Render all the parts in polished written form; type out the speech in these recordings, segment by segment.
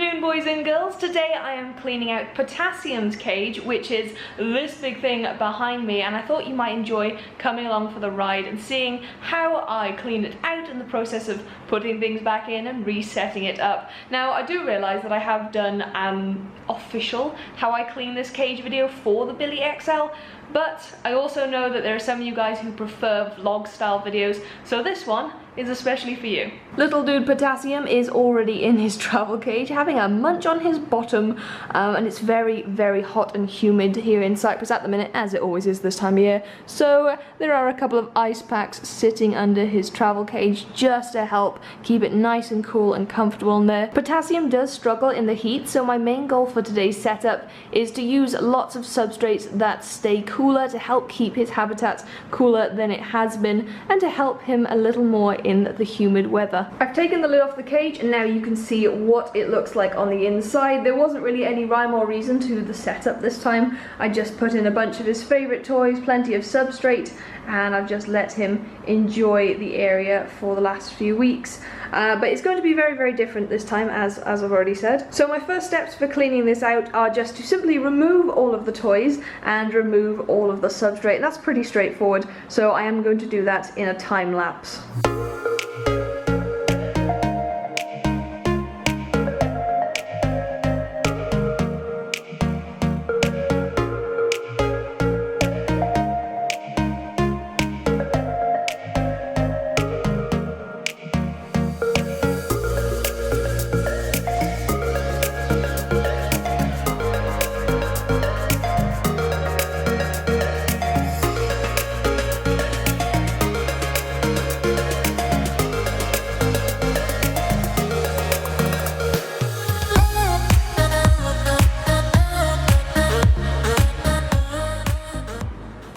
afternoon, boys and girls. Today I am cleaning out Potassium's cage, which is this big thing behind me, and I thought you might enjoy coming along for the ride and seeing how I clean it out in the process of putting things back in and resetting it up. Now, I do realise that I have done an official how I clean this cage video for the Billy XL, but I also know that there are some of you guys who prefer vlog style videos, so this one is especially for you. Little dude Potassium is already in his travel cage having a munch on his bottom, and it's very, very hot and humid here in Cyprus at the minute, as it always is this time of year, so there are a couple of ice packs sitting under his travel cage just to help keep it nice and cool and comfortable in there. Potassium does struggle in the heat, so my main goal for today's setup is to use lots of substrates that stay cooler to help keep his habitat cooler than it has been and to help him a little more in the humid weather. I've taken the lid off the cage and now you can see what it looks like on the inside. There wasn't really any rhyme or reason to the setup this time. I just put in a bunch of his favourite toys, plenty of substrate, and I've just let him enjoy the area for the last few weeks. But it's going to be very, very different this time, as I've already said. So my first steps for cleaning this out are just to simply remove all of the toys and remove all of the substrate. And that's pretty straightforward, so I am going to do that in a time lapse.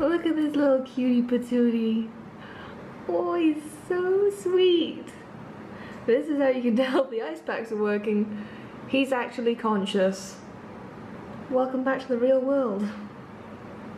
Look at this little cutie patootie. Oh, he's so sweet. This is how you can tell the ice packs are working. He's actually conscious. Welcome back to the real world.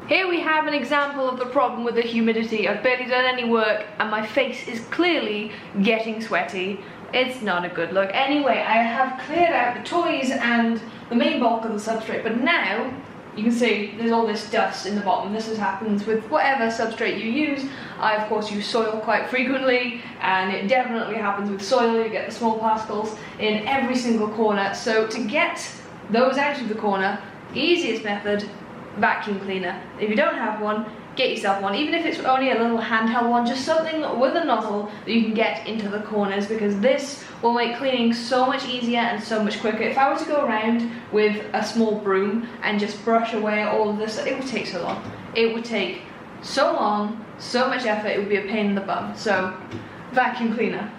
Here we have an example of the problem with the humidity. I've barely done any work and my face is clearly getting sweaty. It's not a good look. Anyway, I have cleared out the toys and the main bulk of the substrate, but now you can see there's all this dust in the bottom. This happens with whatever substrate you use. I of course use soil quite frequently, and it definitely happens with soil. You get the small particles in every single corner. So to get those out of the corner, easiest method, vacuum cleaner. If you don't have one, get yourself one, even if it's only a little handheld one, just something with a nozzle that you can get into the corners, because this will make cleaning so much easier and so much quicker. If I were to go around with a small broom and just brush away all of this, it would take so long. It would take so long, so much effort, it would be a pain in the bum. So, vacuum cleaner.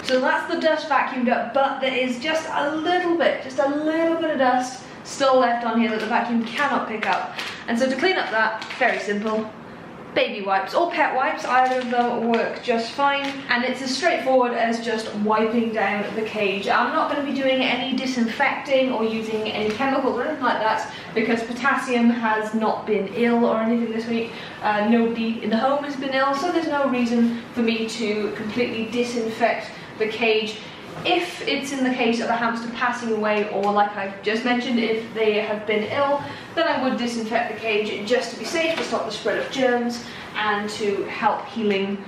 So that's the dust vacuumed up, but there is just a little bit of dust still left on here that the vacuum cannot pick up. And so to clean up that, very simple, baby wipes or pet wipes, either of them work just fine. And it's as straightforward as just wiping down the cage. I'm not going to be doing any disinfecting or using any chemicals or anything like that, because Potassium has not been ill or anything this week. Nobody in the home has been ill, so there's no reason for me to completely disinfect the cage. If it's in the case of a hamster passing away, or like I've just mentioned, if they have been ill, then I would disinfect the cage just to be safe, to stop the spread of germs and to help healing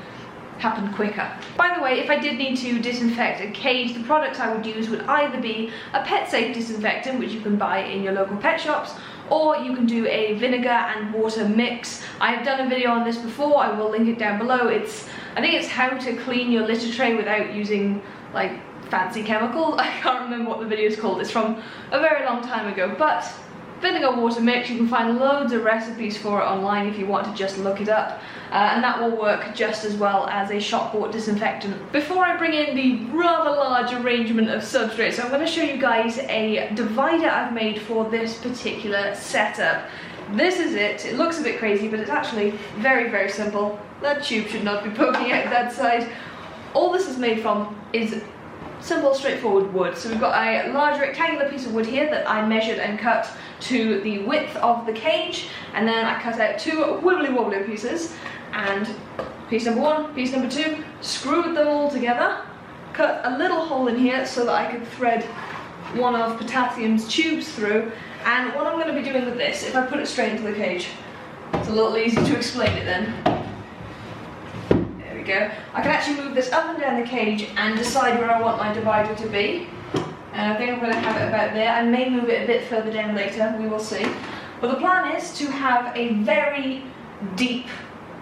happen quicker. By the way, if I did need to disinfect a cage, the products I would use would either be a pet safe disinfectant, which you can buy in your local pet shops, or you can do a vinegar and water mix. I have done a video on this before, I will link it down below. I think it's how to clean your litter tray without using like fancy chemicals. I can't remember what the video is called, it's from a very long time ago, but vinegar water mix, you can find loads of recipes for it online if you want to just look it up, and that will work just as well as a shop bought disinfectant. Before I bring in the rather large arrangement of substrates, I'm going to show you guys a divider I've made for this particular setup. This is it. It looks a bit crazy, but it's actually very, very simple. That tube should not be poking out that side. All this is made from is simple, straightforward wood. So we've got a large rectangular piece of wood here that I measured and cut to the width of the cage, and then I cut out two wibbly wobbly pieces and piece number 1, piece number 2, screwed them all together, cut a little hole in here so that I could thread one of potassium's tubes through. And what I'm going to be doing with this, if I put it straight into the cage, it's a little easy to explain it then. There we go. I can actually move this up and down the cage and decide where I want my divider to be. And I think I'm going to have it about there. I may move it a bit further down later, we will see. But the plan is to have a very deep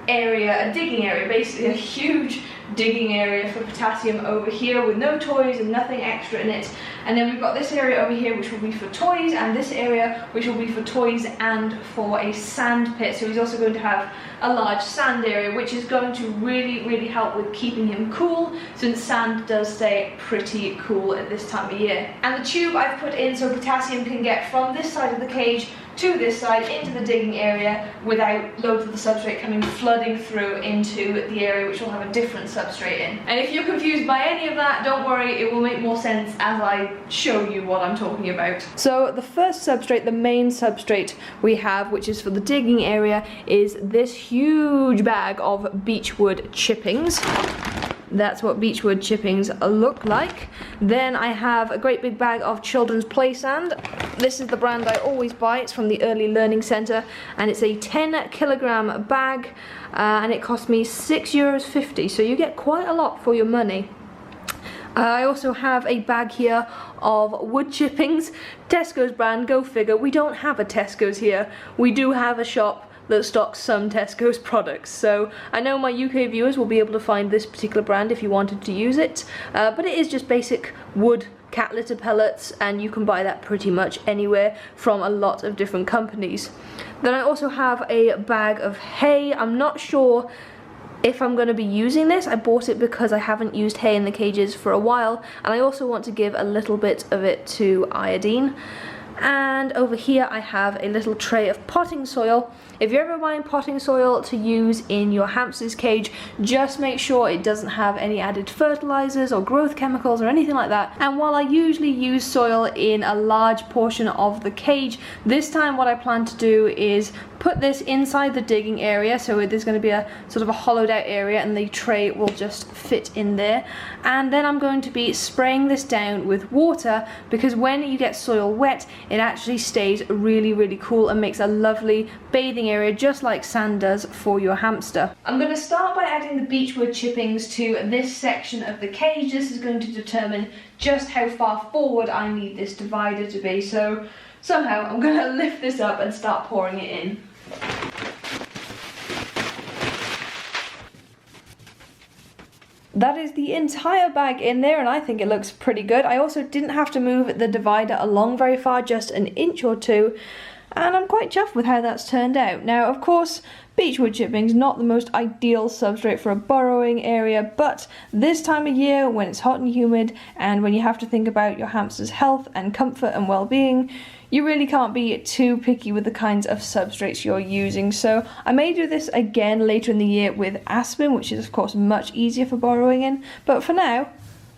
area, a digging area, basically a huge digging area for potassium over here with no toys and nothing extra in it. And then we've got this area over here which will be for toys, and this area which will be for toys and for a sand pit. So he's also going to have a large sand area, which is going to really help with keeping him cool, since sand does stay pretty cool at this time of year. And the tube I've put in so potassium can get from this side of the cage to this side into the digging area without loads of the substrate coming flooding through into the area which will have a different substrate in. And if you're confused by any of that, don't worry, it will make more sense as I show you what I'm talking about. So the first substrate, the main substrate we have, which is for the digging area, is this huge bag of beechwood chippings. That's what beechwood chippings look like. Then I have a great big bag of children's play sand. This is the brand I always buy. It's from the Early Learning Centre, and it's a 10-kilogram bag, and it cost me €6.50, so you get quite a lot for your money. I also have a bag here of wood chippings. Tesco's brand, go figure. We don't have a Tesco's here. We do have a shop that stocks some Tesco's products, so I know my UK viewers will be able to find this particular brand if you wanted to use it, but it is just basic wood cat litter pellets, and you can buy that pretty much anywhere from a lot of different companies. Then I also have a bag of hay. I'm not sure if I'm going to be using this. I bought it because I haven't used hay in the cages for a while, and I also want to give a little bit of it to iodine. And over here I have a little tray of potting soil. If you're ever buying potting soil to use in your hamster's cage, just make sure it doesn't have any added fertilizers or growth chemicals or anything like that. And while I usually use soil in a large portion of the cage, this time what I plan to do is put this inside the digging area, so there's going to be a sort of a hollowed out area and the tray will just fit in there. And then I'm going to be spraying this down with water, because when you get soil wet it actually stays really cool and makes a lovely bathing area, just like sand does for your hamster. I'm going to start by adding the beechwood chippings to this section of the cage. This is going to determine just how far forward I need this divider to be, so somehow I'm going to lift this up and start pouring it in. That is the entire bag in there, and I think it looks pretty good. I also didn't have to move the divider along very far, just an inch or two, and I'm quite chuffed with how that's turned out. Now, of course, beechwood chippings not the most ideal substrate for a burrowing area, but this time of year when it's hot and humid and when you have to think about your hamster's health and comfort and well-being, you really can't be too picky with the kinds of substrates you're using. So I may do this again later in the year with aspen, which is of course much easier for burrowing in, but for now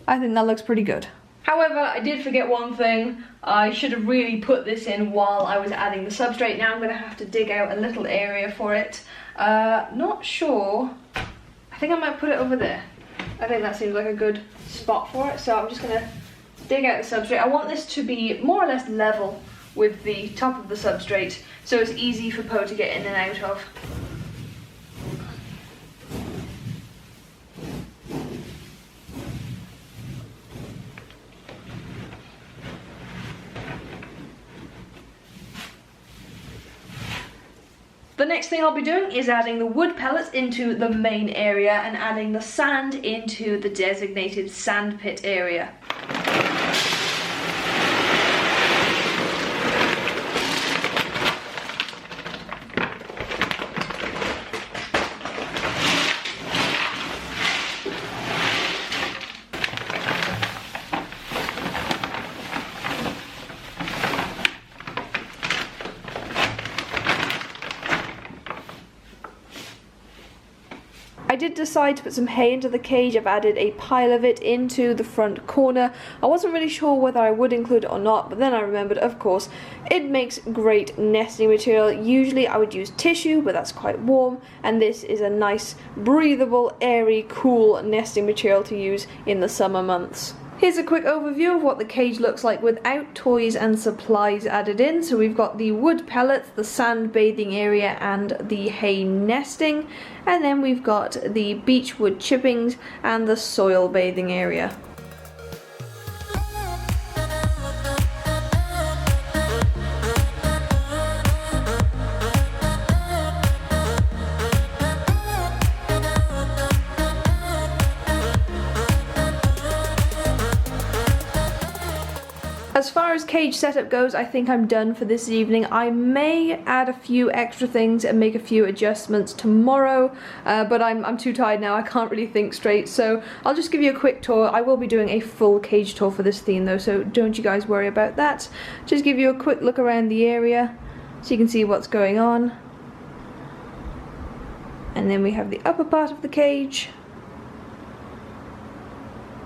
I think that looks pretty good. However, I did forget one thing. I should have really put this in while I was adding the substrate. Now I'm going to have to dig out a little area for it. Not sure. I think I might put it over there. I think that seems like a good spot for it. So I'm just going to dig out the substrate. I want this to be more or less level with the top of the substrate, so it's easy for Poe to get in and out of. The next thing I'll be doing is adding the wood pellets into the main area and adding the sand into the designated sand pit area. I did decide to put some hay into the cage. I've added a pile of it into the front corner. I wasn't really sure whether I would include it or not, but then I remembered, of course, it makes great nesting material. Usually I would use tissue, but that's quite warm, and this is a nice, breathable, airy, cool nesting material to use in the summer months. Here's a quick overview of what the cage looks like without toys and supplies added in. So we've got the wood pellets, the sand bathing area and the hay nesting, and then we've got the beech wood chippings and the soil bathing area. As far as cage setup goes, I think I'm done for this evening. I may add a few extra things and make a few adjustments tomorrow, but I'm too tired now, I can't really think straight, so I'll just give you a quick tour. I will be doing a full cage tour for this theme though, so don't you guys worry about that. Just give you a quick look around the area so you can see what's going on. And then we have the upper part of the cage.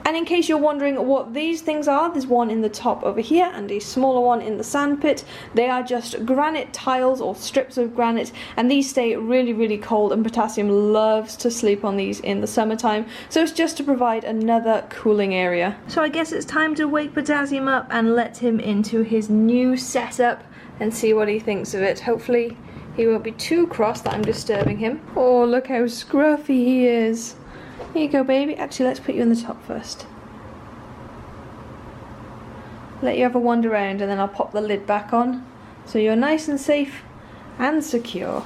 And in case you're wondering what these things are, there's one in the top over here and a smaller one in the sand pit. They are just granite tiles or strips of granite, and these stay really, really cold, and Potassium loves to sleep on these in the summertime, so it's just to provide another cooling area. So I guess it's time to wake Potassium up and let him into his new setup and see what he thinks of it. Hopefully he won't be too cross that I'm disturbing him. Oh, look how scruffy he is. Here you go, baby. Actually, let's put you in the top first. Let you have a wander around and then I'll pop the lid back on so you're nice and safe and secure.